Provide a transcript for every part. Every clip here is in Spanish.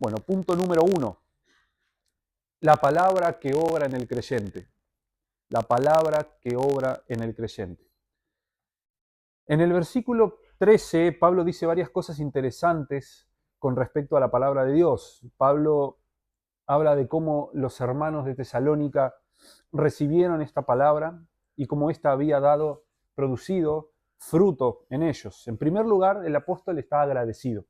Bueno, punto número 1. La palabra que obra en el creyente. La palabra que obra en el creyente. En el versículo 13, Pablo dice varias cosas interesantes con respecto a la palabra de Dios. Pablo habla de cómo los hermanos de Tesalónica recibieron esta palabra y cómo ésta había producido fruto en ellos. En primer lugar, el apóstol está agradecido.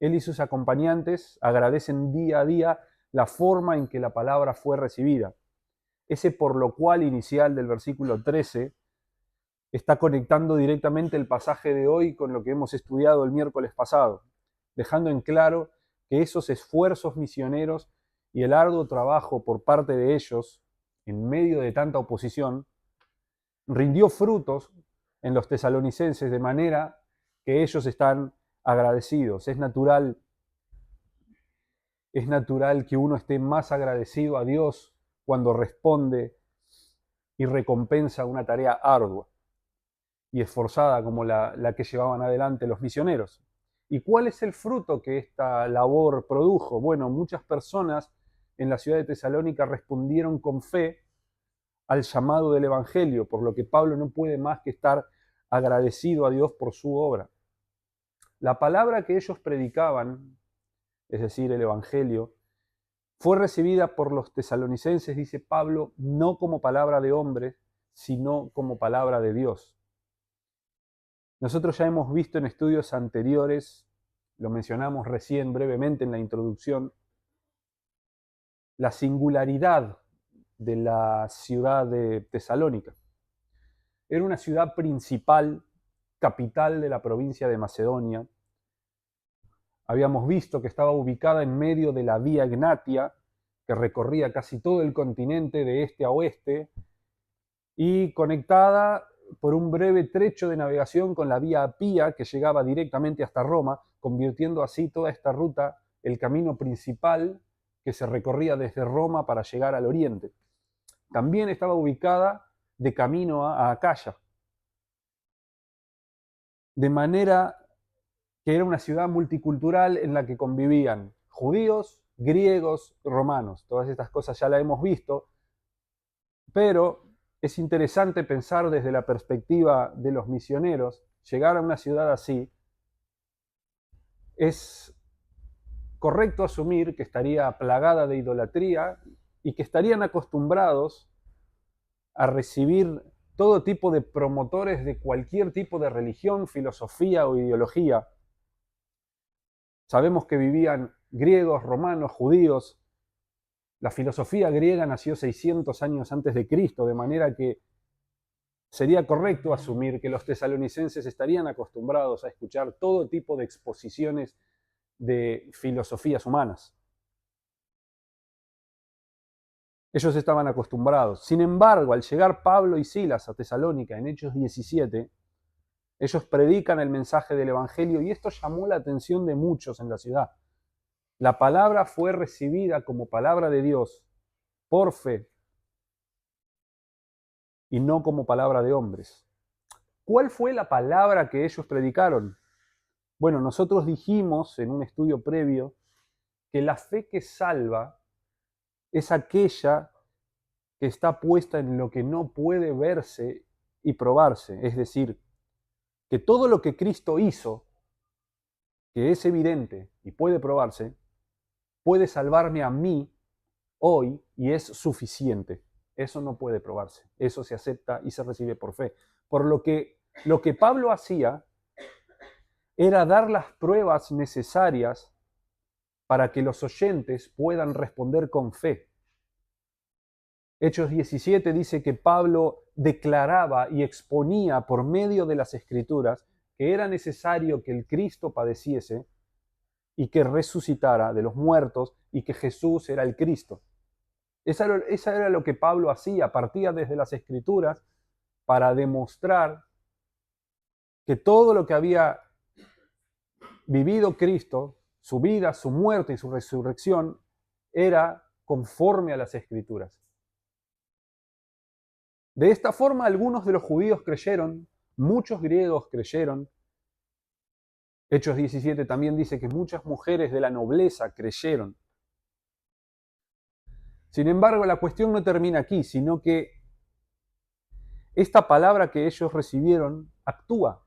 Él y sus acompañantes agradecen día a día la forma en que la palabra fue recibida. Ese por lo cual inicial del versículo 13 está conectando directamente el pasaje de hoy con lo que hemos estudiado el miércoles pasado, dejando en claro que esos esfuerzos misioneros y el arduo trabajo por parte de ellos, en medio de tanta oposición, rindió frutos en los tesalonicenses de manera que ellos están agradecidos. Es natural que uno esté más agradecido a Dios cuando responde y recompensa una tarea ardua y esforzada como la que llevaban adelante los misioneros. ¿Y cuál es el fruto que esta labor produjo? Bueno, muchas personas en la ciudad de Tesalónica respondieron con fe al llamado del Evangelio, por lo que Pablo no puede más que estar agradecido a Dios por su obra. La palabra que ellos predicaban, es decir, el Evangelio, fue recibida por los tesalonicenses, dice Pablo, no como palabra de hombres, sino como palabra de Dios. Nosotros ya hemos visto en estudios anteriores, lo mencionamos recién brevemente en la introducción, la singularidad de la ciudad de Tesalónica. Era una ciudad principal, capital de la provincia de Macedonia. Habíamos visto que estaba ubicada en medio de la Vía Egnatia, que recorría casi todo el continente de este a oeste, y conectada por un breve trecho de navegación con la Vía Apia, que llegaba directamente hasta Roma, convirtiendo así toda esta ruta el camino principal que se recorría desde Roma para llegar al oriente. También estaba ubicada de camino a Acaya, de manera que era una ciudad multicultural en la que convivían judíos, griegos, romanos. Todas estas cosas ya las hemos visto, pero es interesante pensar desde la perspectiva de los misioneros, llegar a una ciudad así, es correcto asumir que estaría plagada de idolatría y que estarían acostumbrados a recibir todo tipo de promotores de cualquier tipo de religión, filosofía o ideología. Sabemos que vivían griegos, romanos, judíos. La filosofía griega nació 600 años antes de Cristo, de manera que sería correcto asumir que los tesalonicenses estarían acostumbrados a escuchar todo tipo de exposiciones de filosofías humanas. Ellos estaban acostumbrados. Sin embargo, al llegar Pablo y Silas a Tesalónica en Hechos 17, ellos predican el mensaje del Evangelio y esto llamó la atención de muchos en la ciudad. La palabra fue recibida como palabra de Dios por fe y no como palabra de hombres. ¿Cuál fue la palabra que ellos predicaron? Bueno, nosotros dijimos en un estudio previo que la fe que salva es aquella que está puesta en lo que no puede verse y probarse. Es decir, que todo lo que Cristo hizo, que es evidente y puede probarse, puede salvarme a mí hoy y es suficiente. Eso no puede probarse. Eso se acepta y se recibe por fe. Por lo que Pablo hacía era dar las pruebas necesarias para que los oyentes puedan responder con fe. Hechos 17 dice que Pablo declaraba y exponía por medio de las Escrituras que era necesario que el Cristo padeciese y que resucitara de los muertos y que Jesús era el Cristo. Esa era lo que Pablo hacía, partía desde las Escrituras para demostrar que todo lo que había vivido Cristo, su vida, su muerte y su resurrección, era conforme a las Escrituras. De esta forma, algunos de los judíos creyeron, muchos griegos creyeron, Hechos 17 también dice que muchas mujeres de la nobleza creyeron. Sin embargo, la cuestión no termina aquí, sino que esta palabra que ellos recibieron actúa.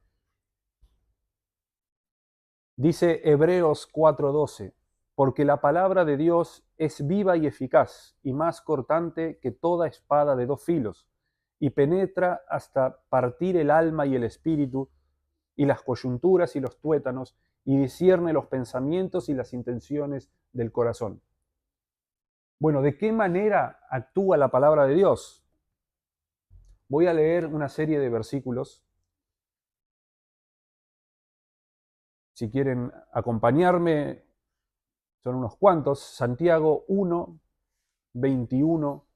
Dice Hebreos 4:12, porque la palabra de Dios es viva y eficaz, y más cortante que toda espada de dos filos, y penetra hasta partir el alma y el espíritu, y las coyunturas y los tuétanos, y discierne los pensamientos y las intenciones del corazón. Bueno, ¿de qué manera actúa la palabra de Dios? Voy a leer una serie de versículos. Si quieren acompañarme, son unos cuantos. Santiago 1, 21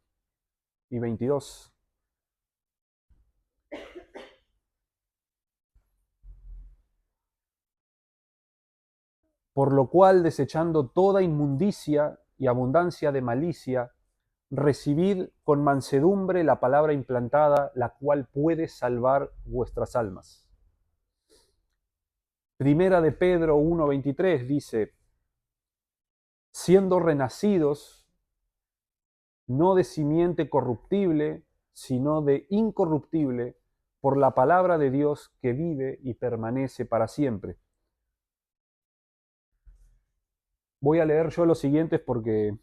y 22. Por lo cual, desechando toda inmundicia y abundancia de malicia, recibid con mansedumbre la palabra implantada, la cual puede salvar vuestras almas. Primera de Pedro 1:23 dice, siendo renacidos, no de simiente corruptible, sino de incorruptible, por la palabra de Dios que vive y permanece para siempre. Voy a leer yo los siguientes porque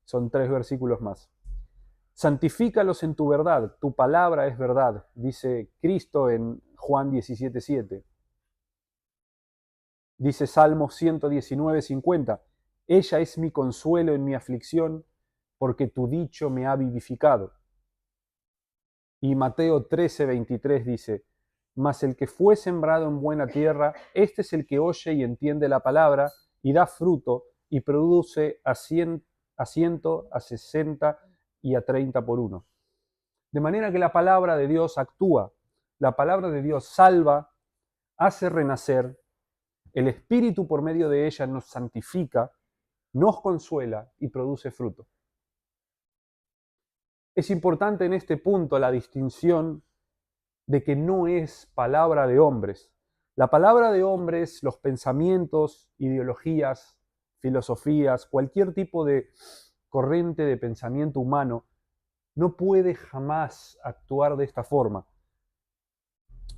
son 3 versículos más. Santifícalos en tu verdad, tu palabra es verdad, dice Cristo en Juan 17:7. Dice Salmo 119:50, ella es mi consuelo en mi aflicción, porque tu dicho me ha vivificado. Y Mateo 13:23 dice, mas el que fue sembrado en buena tierra, este es el que oye y entiende la palabra, y da fruto, y produce a 100, a 60 y a 30 por uno. De manera que la palabra de Dios actúa, la palabra de Dios salva, hace renacer, el Espíritu por medio de ella nos santifica, nos consuela y produce fruto. Es importante en este punto la distinción de que no es palabra de hombres. La palabra de hombres, los pensamientos, ideologías, filosofías, cualquier tipo de corriente de pensamiento humano, no puede jamás actuar de esta forma.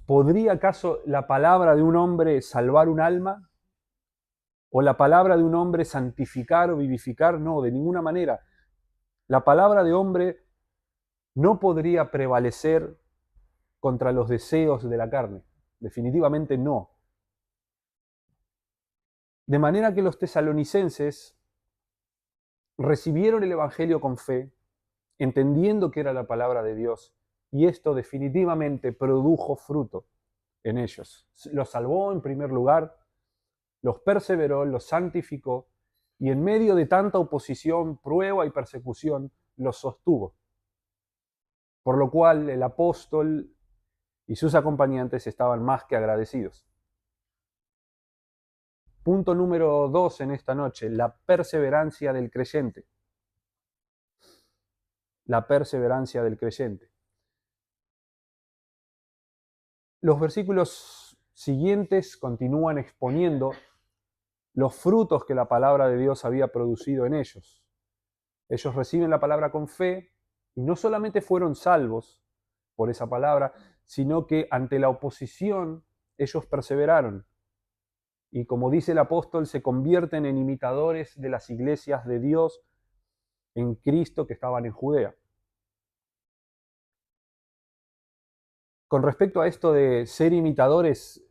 ¿Podría acaso la palabra de un hombre salvar un alma? ¿O la palabra de un hombre santificar o vivificar? No, de ninguna manera. La palabra de hombre no podría prevalecer contra los deseos de la carne. Definitivamente no. De manera que los tesalonicenses recibieron el Evangelio con fe, entendiendo que era la palabra de Dios, y esto definitivamente produjo fruto en ellos. Los salvó en primer lugar, los perseveró, los santificó, y en medio de tanta oposición, prueba y persecución, los sostuvo. Por lo cual el apóstol y sus acompañantes estaban más que agradecidos. Punto número 2 en esta noche, la perseverancia del creyente. La perseverancia del creyente. Los versículos siguientes continúan exponiendo los frutos que la palabra de Dios había producido en ellos. Ellos reciben la palabra con fe y no solamente fueron salvos por esa palabra, sino que ante la oposición ellos perseveraron. Y como dice el apóstol, se convierten en imitadores de las iglesias de Dios en Cristo que estaban en Judea. Con respecto a esto de ser imitadores,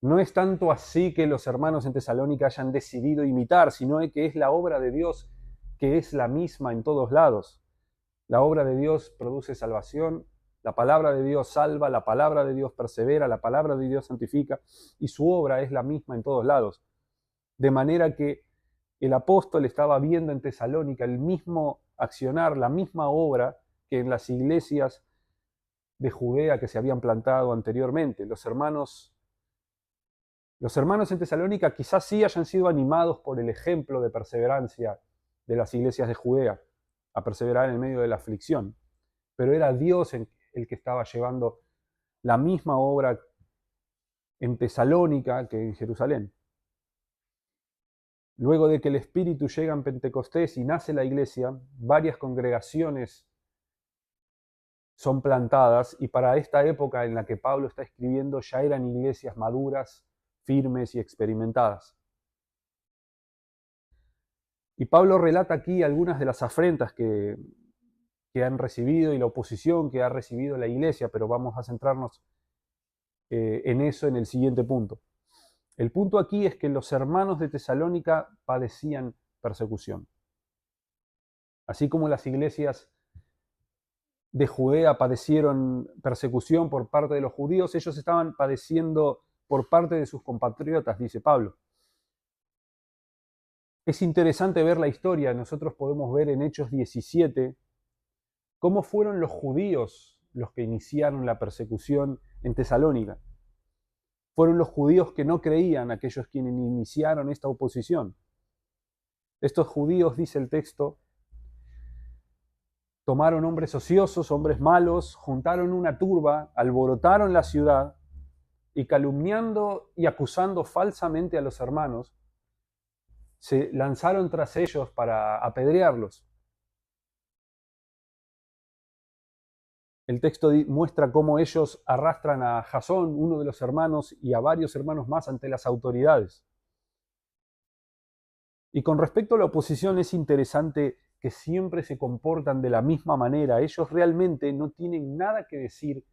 no es tanto así que los hermanos en Tesalónica hayan decidido imitar, sino que es la obra de Dios que es la misma en todos lados. La obra de Dios produce salvación, la palabra de Dios salva, la palabra de Dios persevera, la palabra de Dios santifica, y su obra es la misma en todos lados. De manera que el apóstol estaba viendo en Tesalónica el mismo accionar, la misma obra que en las iglesias de Judea que se habían plantado anteriormente. Los hermanos en Tesalónica quizás sí hayan sido animados por el ejemplo de perseverancia de las iglesias de Judea, a perseverar en medio de la aflicción, pero era Dios el que estaba llevando la misma obra en Tesalónica que en Jerusalén. Luego de que el Espíritu llega en Pentecostés y nace la iglesia, varias congregaciones son plantadas, y para esta época en la que Pablo está escribiendo ya eran iglesias maduras, firmes y experimentadas. Y Pablo relata aquí algunas de las afrentas que han recibido y la oposición que ha recibido la iglesia, pero vamos a centrarnos en eso en el siguiente punto. El punto aquí es que los hermanos de Tesalónica padecían persecución. Así como las iglesias de Judea padecieron persecución por parte de los judíos, ellos estaban padeciendo por parte de sus compatriotas, dice Pablo. Es interesante ver la historia. Nosotros podemos ver en Hechos 17 cómo fueron los judíos los que iniciaron la persecución en Tesalónica. Fueron los judíos que no creían, aquellos quienes iniciaron esta oposición. Estos judíos, dice el texto, tomaron hombres ociosos, hombres malos, juntaron una turba, alborotaron la ciudad y calumniando y acusando falsamente a los hermanos, se lanzaron tras ellos para apedrearlos. El texto muestra cómo ellos arrastran a Jasón, uno de los hermanos, y a varios hermanos más ante las autoridades. Y con respecto a la oposición es interesante que siempre se comportan de la misma manera. Ellos realmente no tienen nada que decir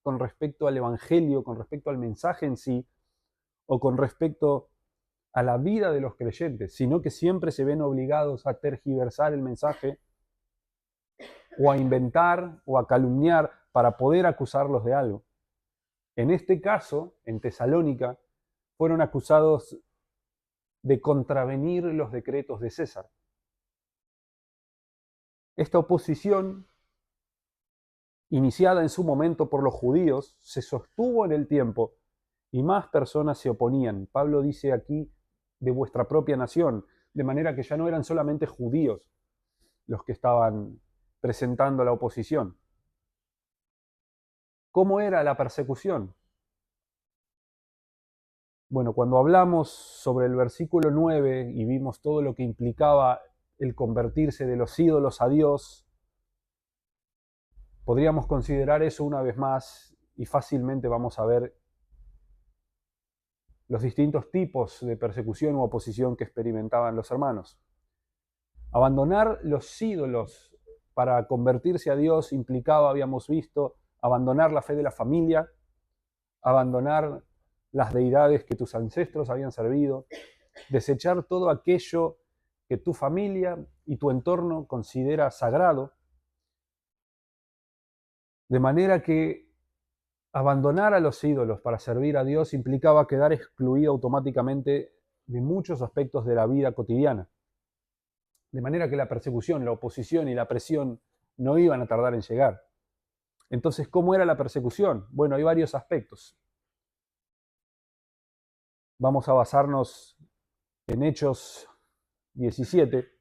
con respecto al Evangelio, con respecto al mensaje en sí, o con respecto a la vida de los creyentes, sino que siempre se ven obligados a tergiversar el mensaje o a inventar o a calumniar para poder acusarlos de algo. En este caso, en Tesalónica, fueron acusados de contravenir los decretos de César. Esta oposición, iniciada en su momento por los judíos, se sostuvo en el tiempo y más personas se oponían. Pablo dice aquí de vuestra propia nación, de manera que ya no eran solamente judíos los que estaban presentando la oposición. ¿Cómo era la persecución? Bueno, cuando hablamos sobre el versículo 9 y vimos todo lo que implicaba el convertirse de los ídolos a Dios, podríamos considerar eso una vez más y fácilmente vamos a ver los distintos tipos de persecución u oposición que experimentaban los hermanos. Abandonar los ídolos para convertirse a Dios implicaba, habíamos visto, abandonar la fe de la familia, abandonar las deidades que tus ancestros habían servido, desechar todo aquello que tu familia y tu entorno considera sagrado, de manera que abandonar a los ídolos para servir a Dios implicaba quedar excluido automáticamente de muchos aspectos de la vida cotidiana. De manera que la persecución, la oposición y la presión no iban a tardar en llegar. Entonces, ¿cómo era la persecución? Bueno, hay varios aspectos. Vamos a basarnos en Hechos 17.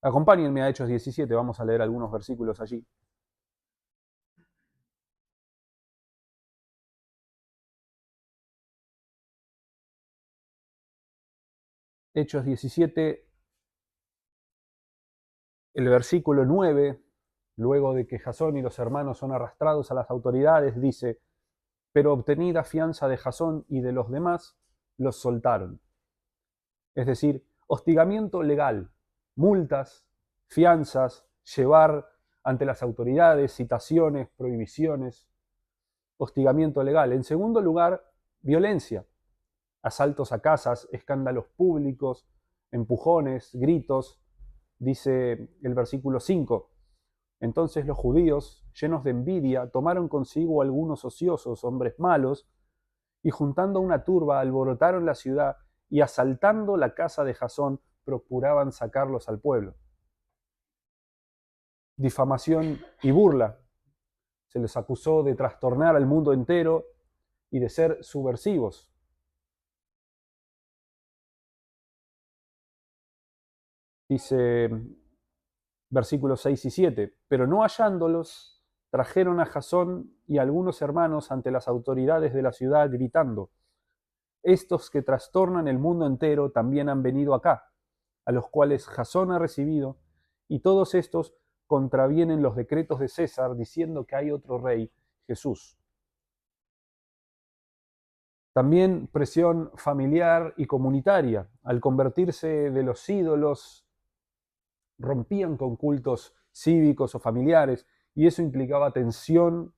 Acompáñenme a Hechos 17, vamos a leer algunos versículos allí. Hechos 17, el versículo 9, luego de que Jasón y los hermanos son arrastrados a las autoridades, dice: pero obtenida fianza de Jasón y de los demás, los soltaron. Es decir, hostigamiento legal, multas, fianzas, llevar ante las autoridades, citaciones, prohibiciones, hostigamiento legal. En segundo lugar, violencia, asaltos a casas, escándalos públicos, empujones, gritos, dice el versículo 5. Entonces los judíos, llenos de envidia, tomaron consigo algunos ociosos, hombres malos, y juntando una turba alborotaron la ciudad y asaltando la casa de Jasón procuraban sacarlos al pueblo. Difamación y burla. Se les acusó de trastornar al mundo entero y de ser subversivos. Dice versículos 6 y 7, pero no hallándolos, trajeron a Jasón y a algunos hermanos ante las autoridades de la ciudad gritando: estos que trastornan el mundo entero también han venido acá, a los cuales Jasón ha recibido, y todos estos contravienen los decretos de César diciendo que hay otro rey, Jesús. También presión familiar y comunitaria. Al convertirse de los ídolos, rompían con cultos cívicos o familiares, y eso implicaba tensión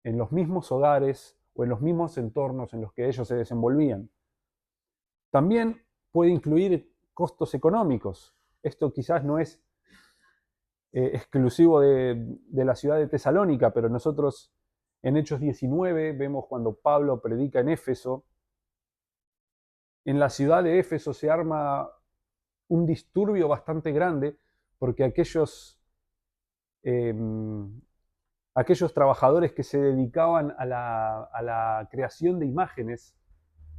en los mismos hogares o en los mismos entornos en los que ellos se desenvolvían. También puede incluir costos económicos. Esto quizás no es exclusivo de la ciudad de Tesalónica, pero nosotros en Hechos 19 vemos cuando Pablo predica en Éfeso. En la ciudad de Éfeso se arma un disturbio bastante grande porque aquellos trabajadores que se dedicaban a la creación de imágenes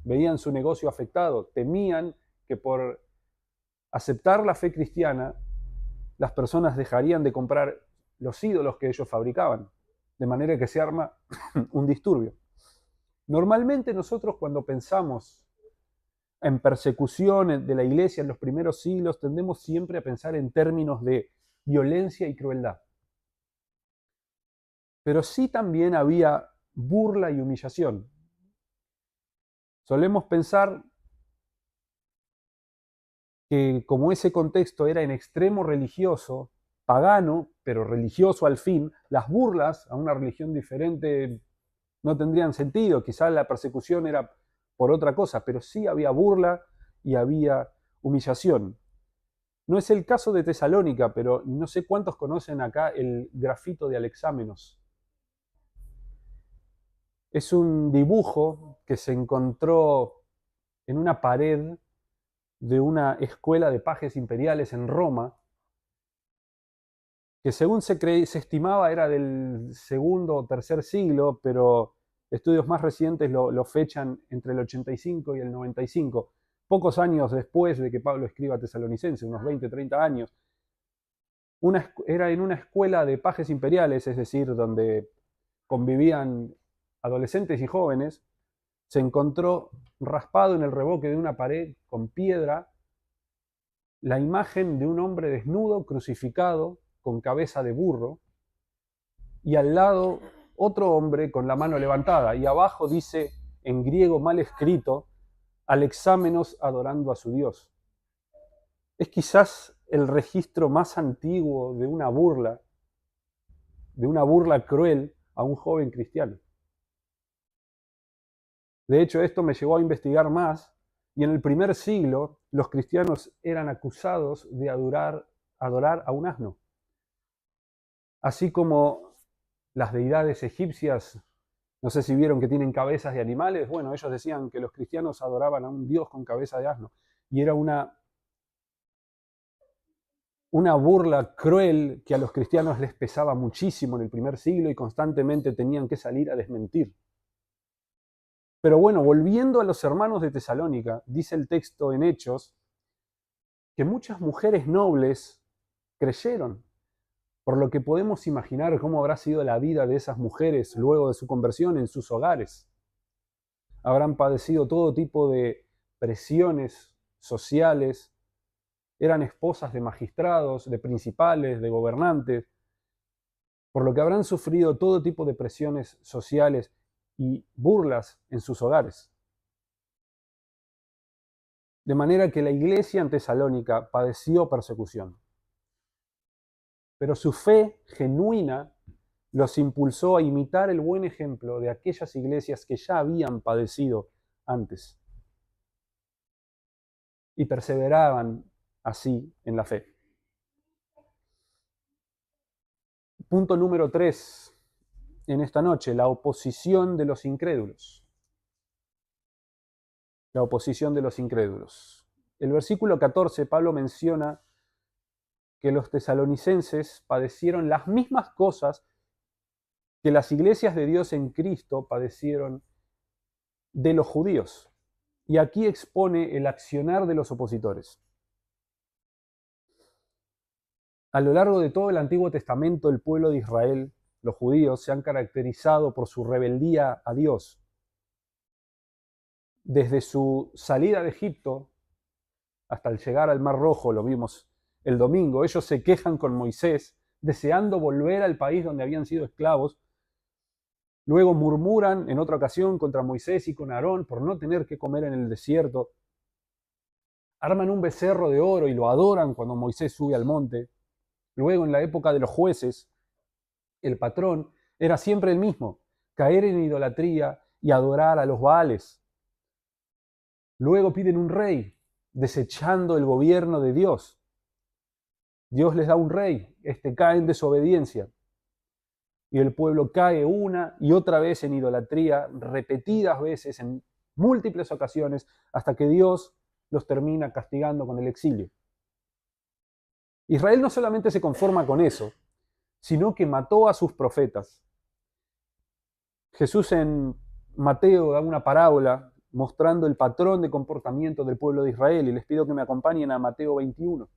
veían su negocio afectado, temían que por aceptar la fe cristiana las personas dejarían de comprar los ídolos que ellos fabricaban, de manera que se arma un disturbio. Normalmente nosotros cuando pensamos en persecución de la iglesia en los primeros siglos tendemos siempre a pensar en términos de violencia y crueldad. Pero sí también había burla y humillación. Solemos pensar que como ese contexto era en extremo religioso, pagano, pero religioso al fin, las burlas a una religión diferente no tendrían sentido. Quizás la persecución era por otra cosa, pero sí había burla y había humillación. No es el caso de Tesalónica, pero no sé cuántos conocen acá el grafito de Alexámenos. Es un dibujo que se encontró en una pared de una escuela de pajes imperiales en Roma, que según se estimaba era del segundo o tercer siglo, pero estudios más recientes lo fechan entre el 85 y el 95, pocos años después de que Pablo escriba Tesalonicense, unos 20, 30 años. Era en una escuela de pajes imperiales, es decir, donde convivían adolescentes y jóvenes. Se encontró raspado en el revoque de una pared con piedra la imagen de un hombre desnudo, crucificado, con cabeza de burro, y al lado otro hombre con la mano levantada, y abajo dice, en griego mal escrito, Alexámenos adorando a su Dios. Es quizás el registro más antiguo de una burla cruel a un joven cristiano. De hecho, esto me llevó a investigar más, y en el primer siglo los cristianos eran acusados de adorar a un asno. Así como las deidades egipcias, no sé si vieron que tienen cabezas de animales, bueno, ellos decían que los cristianos adoraban a un dios con cabeza de asno, y era una burla cruel que a los cristianos les pesaba muchísimo en el primer siglo y constantemente tenían que salir a desmentir. Pero bueno, volviendo a los hermanos de Tesalónica, dice el texto en Hechos que muchas mujeres nobles creyeron, por lo que podemos imaginar cómo habrá sido la vida de esas mujeres luego de su conversión en sus hogares. Habrán padecido todo tipo de presiones sociales, eran esposas de magistrados, de principales, de gobernantes, por lo que habrán sufrido todo tipo de presiones sociales y burlas en sus hogares. De manera que la iglesia en Tesalónica padeció persecución. Pero su fe genuina los impulsó a imitar el buen ejemplo de aquellas iglesias que ya habían padecido antes y perseveraban así en la fe. Punto número 3 en esta noche, la oposición de los incrédulos. La oposición de los incrédulos. El versículo 14, Pablo menciona que los tesalonicenses padecieron las mismas cosas que las iglesias de Dios en Cristo padecieron de los judíos. Y aquí expone el accionar de los opositores. A lo largo de todo el Antiguo Testamento, el pueblo de Israel los judíos, se han caracterizado por su rebeldía a Dios. Desde su salida de Egipto hasta el llegar al Mar Rojo, lo vimos el domingo, ellos se quejan con Moisés, deseando volver al país donde habían sido esclavos. Luego murmuran en otra ocasión contra Moisés y con Aarón por no tener que comer en el desierto. Arman un becerro de oro y lo adoran cuando Moisés sube al monte. Luego, en la época de los jueces, el patrón era siempre el mismo: caer en idolatría y adorar a los Baales. Luego piden un rey, desechando el gobierno de Dios. Dios les da un rey, este cae en desobediencia. Y el pueblo cae una y otra vez en idolatría, repetidas veces, en múltiples ocasiones, hasta que Dios los termina castigando con el exilio. Israel no solamente se conforma con eso, sino que mató a sus profetas. Jesús en Mateo da una parábola mostrando el patrón de comportamiento del pueblo de Israel, y les pido que me acompañen a Mateo 21.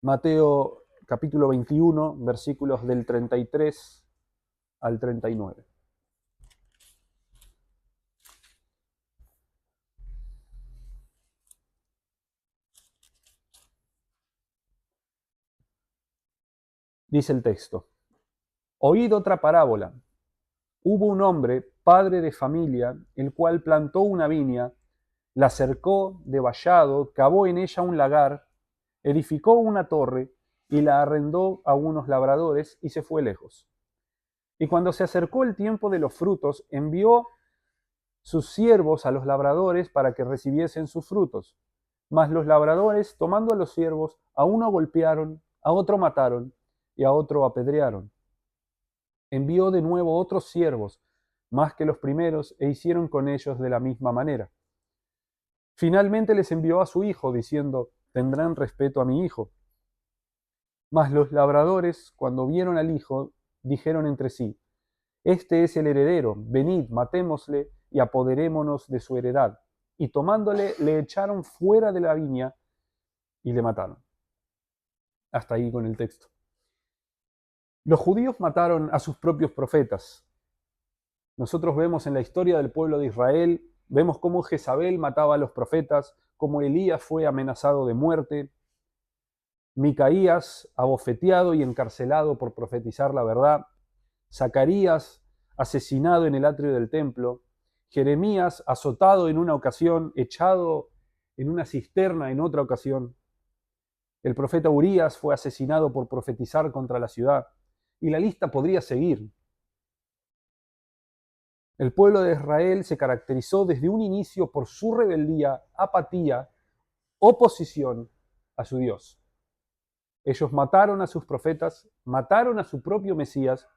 Mateo capítulo 21, versículos del 33 al 39. Dice el texto: Oíd otra parábola. Hubo un hombre, padre de familia, el cual plantó una viña, la cercó de vallado, cavó en ella un lagar, edificó una torre y la arrendó a unos labradores y se fue lejos. Y cuando se acercó el tiempo de los frutos, envió sus siervos a los labradores para que recibiesen sus frutos. Mas los labradores, tomando a los siervos, a uno golpearon, a otro mataron y a otro apedrearon. Envió de nuevo otros siervos, más que los primeros, e hicieron con ellos de la misma manera. Finalmente les envió a su hijo, diciendo: tendrán respeto a mi hijo. Mas los labradores, cuando vieron al hijo, dijeron entre sí: este es el heredero, venid, matémosle y apoderémonos de su heredad. Y tomándole, le echaron fuera de la viña y le mataron. Hasta ahí con el texto. Los judíos mataron a sus propios profetas. Nosotros vemos en la historia del pueblo de Israel, vemos cómo Jezabel mataba a los profetas, cómo Elías fue amenazado de muerte, Micaías abofeteado y encarcelado por profetizar la verdad, Zacarías asesinado en el atrio del templo, Jeremías azotado en una ocasión, echado en una cisterna en otra ocasión. El profeta Urías fue asesinado por profetizar contra la ciudad, y la lista podría seguir. El pueblo de Israel se caracterizó desde un inicio por su rebeldía, apatía, oposición a su Dios. Ellos mataron a sus profetas, mataron a su propio Mesías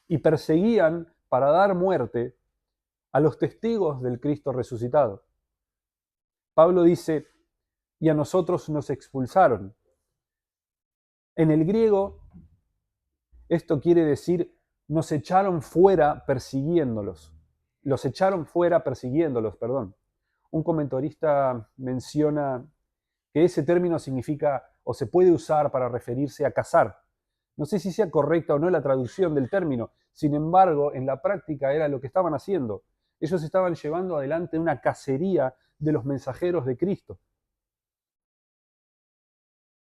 y perseguían para dar muerte a los testigos del Cristo resucitado. Pablo dice: y a nosotros nos expulsaron. En el griego, esto quiere decir: nos echaron fuera persiguiéndolos. Los echaron fuera persiguiéndolos, perdón. Un comentarista menciona que ese término significa o se puede usar para referirse a cazar. No sé si sea correcta o no la traducción del término, sin embargo, en la práctica era lo que estaban haciendo. Ellos estaban llevando adelante una cacería de los mensajeros de Cristo.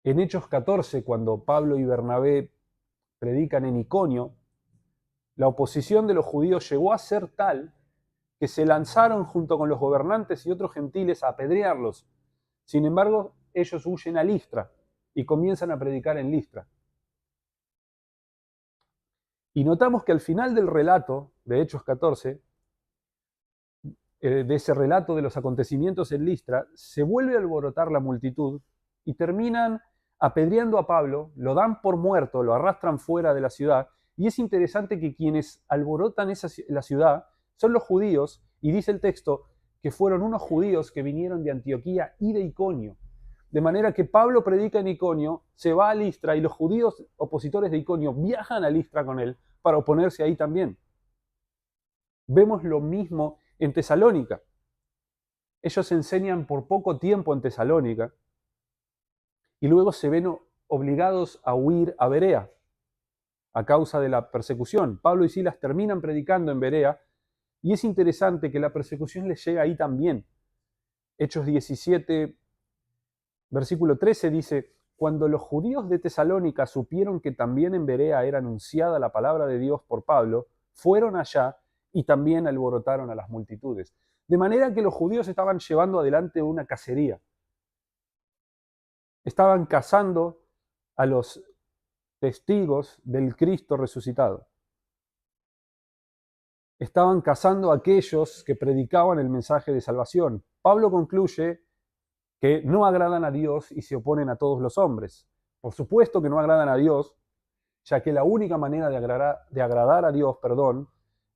En Hechos 14, cuando Pablo y Bernabé predican en Iconio, la oposición de los judíos llegó a ser tal que se lanzaron junto con los gobernantes y otros gentiles a apedrearlos. Sin embargo, ellos huyen a Listra y comienzan a predicar en Listra. Y notamos que al final del relato de Hechos 14, de ese relato de los acontecimientos en Listra, se vuelve a alborotar la multitud y terminan apedreando a Pablo, lo dan por muerto, lo arrastran fuera de la ciudad. Y es interesante que quienes alborotan la ciudad son los judíos, y dice el texto que fueron unos judíos que vinieron de Antioquía y de Iconio. De manera que Pablo predica en Iconio, se va a Listra y los judíos opositores de Iconio viajan a Listra con él para oponerse ahí también. Vemos lo mismo en Tesalónica. Ellos enseñan por poco tiempo en Tesalónica y luego se ven obligados a huir a Berea. a causa de la persecución. Pablo y Silas terminan predicando en Berea y es interesante que la persecución les llega ahí también. Hechos 17, versículo 13 dice: cuando los judíos de Tesalónica supieron que también en Berea era anunciada la palabra de Dios por Pablo, fueron allá y también alborotaron a las multitudes. De manera que los judíos estaban llevando adelante una cacería. Estaban cazando a los testigos del Cristo resucitado. Estaban cazando a aquellos que predicaban el mensaje de salvación. Pablo concluye que no agradan a Dios y se oponen a todos los hombres. Por supuesto que no agradan a Dios, ya que la única manera de agradar a Dios,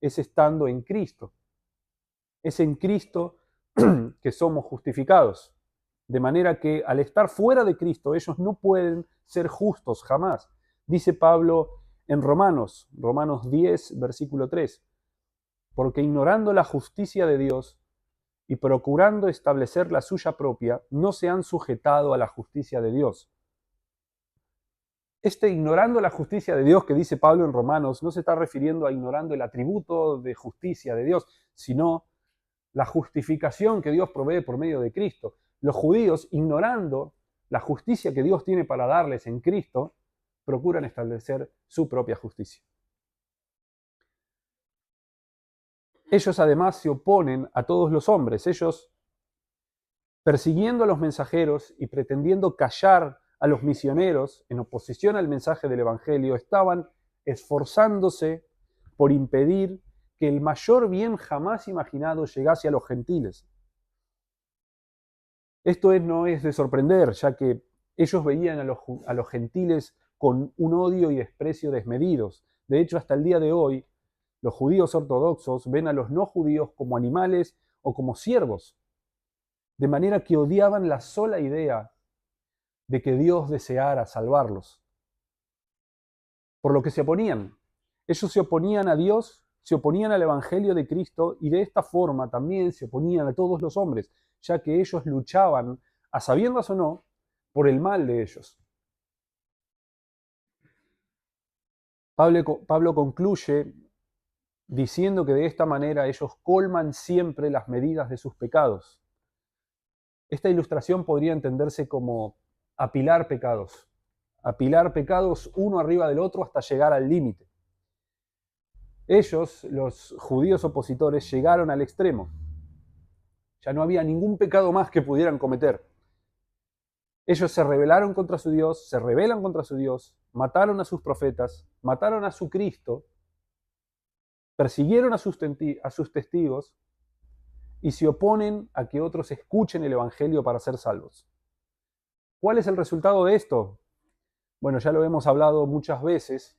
es estando en Cristo. Es en Cristo que somos justificados. De manera que al estar fuera de Cristo, ellos no pueden ser justos jamás. Dice Pablo en Romanos 10, versículo 3, porque ignorando la justicia de Dios y procurando establecer la suya propia, no se han sujetado a la justicia de Dios. Ignorando la justicia de Dios que dice Pablo en Romanos no se está refiriendo a ignorando el atributo de justicia de Dios, sino la justificación que Dios provee por medio de Cristo. Los judíos, ignorando la justicia que Dios tiene para darles en Cristo, procuran establecer su propia justicia. Ellos además se oponen a todos los hombres. Ellos, persiguiendo a los mensajeros y pretendiendo callar a los misioneros en oposición al mensaje del Evangelio, estaban esforzándose por impedir que el mayor bien jamás imaginado llegase a los gentiles. Esto no es de sorprender, ya que ellos veían a los gentiles con un odio y desprecio desmedidos. De hecho, hasta el día de hoy, los judíos ortodoxos ven a los no judíos como animales o como siervos, de manera que odiaban la sola idea de que Dios deseara salvarlos. Por lo que se oponían. Ellos se oponían a Dios, se oponían al Evangelio de Cristo y de esta forma también se oponían a todos los hombres, ya que ellos luchaban, a sabiendas o no, por el mal de ellos. Pablo concluye diciendo que de esta manera ellos colman siempre las medidas de sus pecados. Esta ilustración podría entenderse como apilar pecados uno arriba del otro hasta llegar al límite. Ellos, los judíos opositores, llegaron al extremo. Ya no había ningún pecado más que pudieran cometer. Ellos se rebelaron contra su Dios, se rebelan contra su Dios, mataron a sus profetas, mataron a su Cristo, persiguieron a sus testigos y se oponen a que otros escuchen el Evangelio para ser salvos. ¿Cuál es el resultado de esto? Bueno, ya lo hemos hablado muchas veces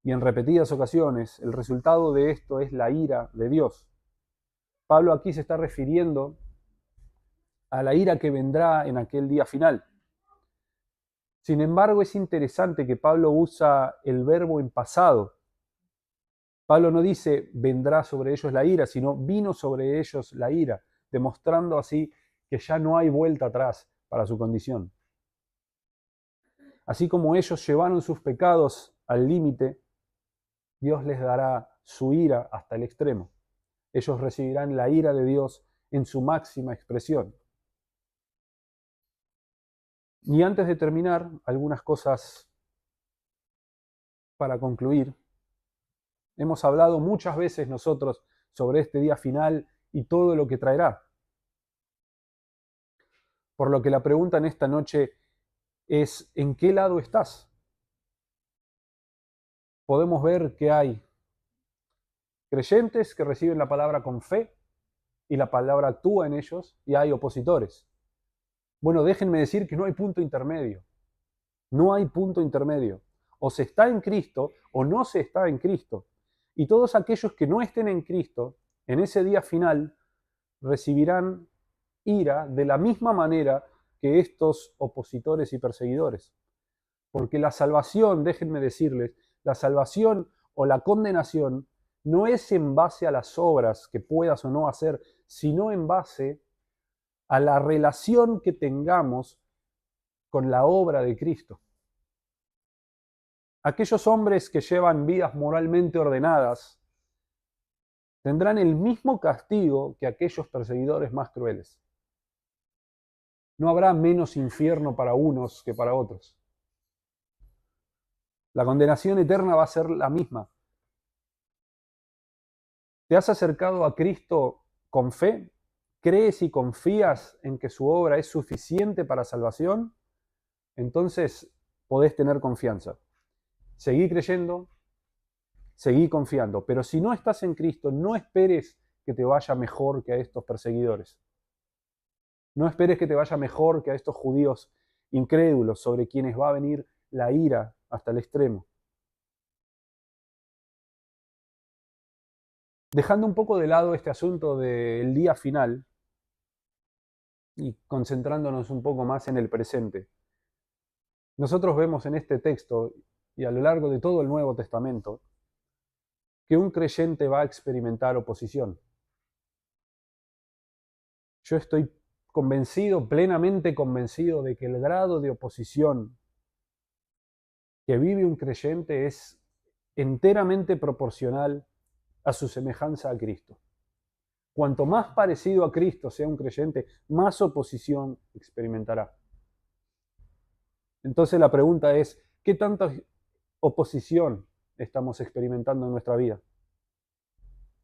y en repetidas ocasiones. El resultado de esto es la ira de Dios. Pablo aquí se está refiriendo a la ira que vendrá en aquel día final. Sin embargo, es interesante que Pablo usa el verbo en pasado. Pablo no dice vendrá sobre ellos la ira, sino vino sobre ellos la ira, demostrando así que ya no hay vuelta atrás para su condición. Así como ellos llevaron sus pecados al límite, Dios les dará su ira hasta el extremo. Ellos recibirán la ira de Dios en su máxima expresión. Y antes de terminar, algunas cosas para concluir. Hemos hablado muchas veces nosotros sobre este día final y todo lo que traerá. Por lo que la pregunta en esta noche es: ¿en qué lado estás? Podemos ver que hay creyentes que reciben la palabra con fe y la palabra actúa en ellos, y hay opositores. Bueno, déjenme decir que no hay punto intermedio. No hay punto intermedio. O se está en Cristo o no se está en Cristo. Y todos aquellos que no estén en Cristo, en ese día final, recibirán ira de la misma manera que estos opositores y perseguidores. Porque la salvación, déjenme decirles, la salvación o la condenación no es en base a las obras que puedas o no hacer, sino en base a la relación que tengamos con la obra de Cristo. aquellos hombres que llevan vidas moralmente ordenadas tendrán el mismo castigo que aquellos perseguidores más crueles. No habrá menos infierno para unos que para otros. La condenación eterna va a ser la misma. ¿Te has acercado a Cristo con fe? ¿Crees y confías en que su obra es suficiente para salvación? Entonces podés tener confianza. Seguí creyendo, seguí confiando. Pero si no estás en Cristo, no esperes que te vaya mejor que a estos perseguidores. No esperes que te vaya mejor que a estos judíos incrédulos sobre quienes va a venir la ira hasta el extremo. Dejando un poco de lado este asunto del día final y concentrándonos un poco más en el presente, nosotros vemos en este texto y a lo largo de todo el Nuevo Testamento que un creyente va a experimentar oposición. Yo estoy convencido, plenamente convencido, de que el grado de oposición que vive un creyente es enteramente proporcional a su semejanza a Cristo. Cuanto más parecido a Cristo sea un creyente, más oposición experimentará. Entonces la pregunta es, ¿qué tanta oposición estamos experimentando en nuestra vida?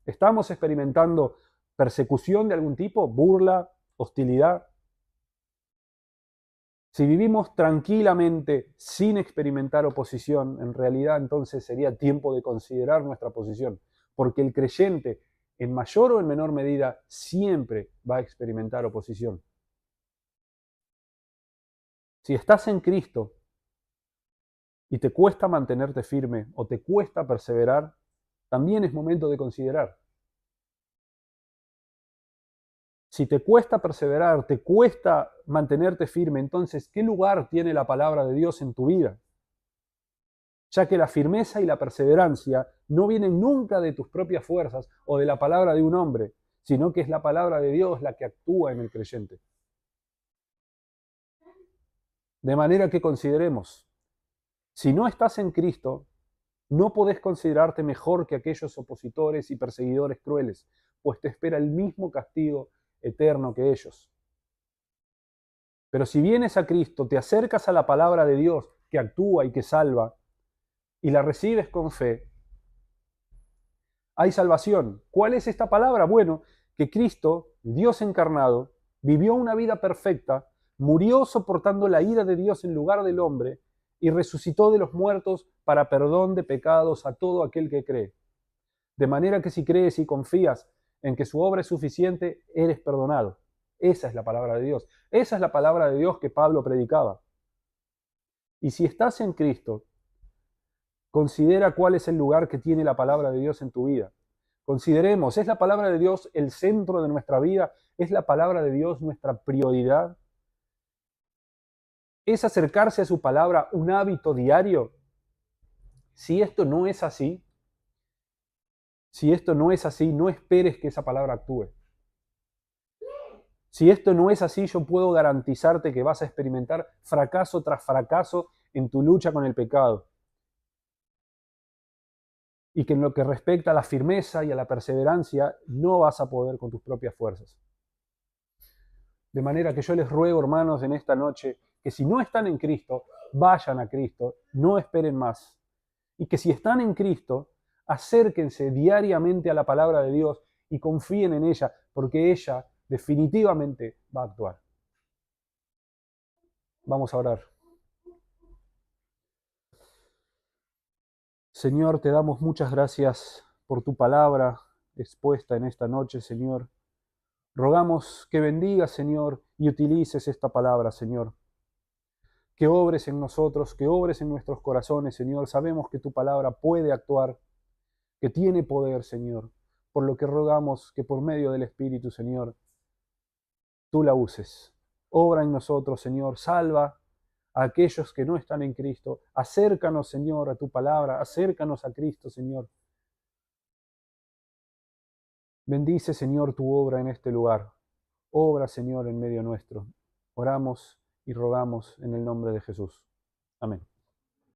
¿Estamos experimentando persecución de algún tipo, burla, hostilidad? Si vivimos tranquilamente sin experimentar oposición, en realidad entonces sería tiempo de considerar nuestra posición, porque el creyente, en mayor o en menor medida, siempre va a experimentar oposición. Si estás en Cristo y te cuesta mantenerte firme o te cuesta perseverar, también es momento de considerar. Si te cuesta perseverar, te cuesta mantenerte firme, entonces, ¿qué lugar tiene la palabra de Dios en tu vida? Ya que la firmeza y la perseverancia no vienen nunca de tus propias fuerzas o de la palabra de un hombre, sino que es la palabra de Dios la que actúa en el creyente. De manera que consideremos, si no estás en Cristo, no podés considerarte mejor que aquellos opositores y perseguidores crueles, pues te espera el mismo castigo eterno que ellos. Pero si vienes a Cristo, te acercas a la palabra de Dios que actúa y que salva, y la recibes con fe, hay salvación. ¿Cuál es esta palabra? Bueno, que Cristo, Dios encarnado, vivió una vida perfecta, murió soportando la ira de Dios en lugar del hombre y resucitó de los muertos para perdón de pecados a todo aquel que cree. De manera que si crees y confías en que su obra es suficiente, eres perdonado. Esa es la palabra de Dios. Esa es la palabra de Dios que Pablo predicaba. Y si estás en Cristo, considera cuál es el lugar que tiene la palabra de Dios en tu vida. Consideremos, ¿es la palabra de Dios el centro de nuestra vida? ¿Es la palabra de Dios nuestra prioridad? ¿Es acercarse a su palabra un hábito diario? Si esto no es así, no esperes que esa palabra actúe. Si esto no es así, yo puedo garantizarte que vas a experimentar fracaso tras fracaso en tu lucha con el pecado. Y que en lo que respecta a la firmeza y a la perseverancia, no vas a poder con tus propias fuerzas. De manera que yo les ruego, hermanos, en esta noche, que si no están en Cristo, vayan a Cristo, no esperen más. Y que si están en Cristo, acérquense diariamente a la palabra de Dios y confíen en ella, porque ella definitivamente va a actuar. Vamos a orar. Señor, te damos muchas gracias por tu palabra expuesta en esta noche, Señor. Rogamos que bendigas, Señor, y utilices esta palabra, Señor. Que obres en nosotros, que obres en nuestros corazones, Señor. Sabemos que tu palabra puede actuar, que tiene poder, Señor. Por lo que rogamos que por medio del Espíritu, Señor, tú la uses. Obra en nosotros, Señor. Salva a aquellos que no están en Cristo. Acércanos, Señor, a tu palabra. Acércanos a Cristo, Señor. Bendice, Señor, tu obra en este lugar. Obra, Señor, en medio nuestro. Oramos y rogamos en el nombre de Jesús. Amén.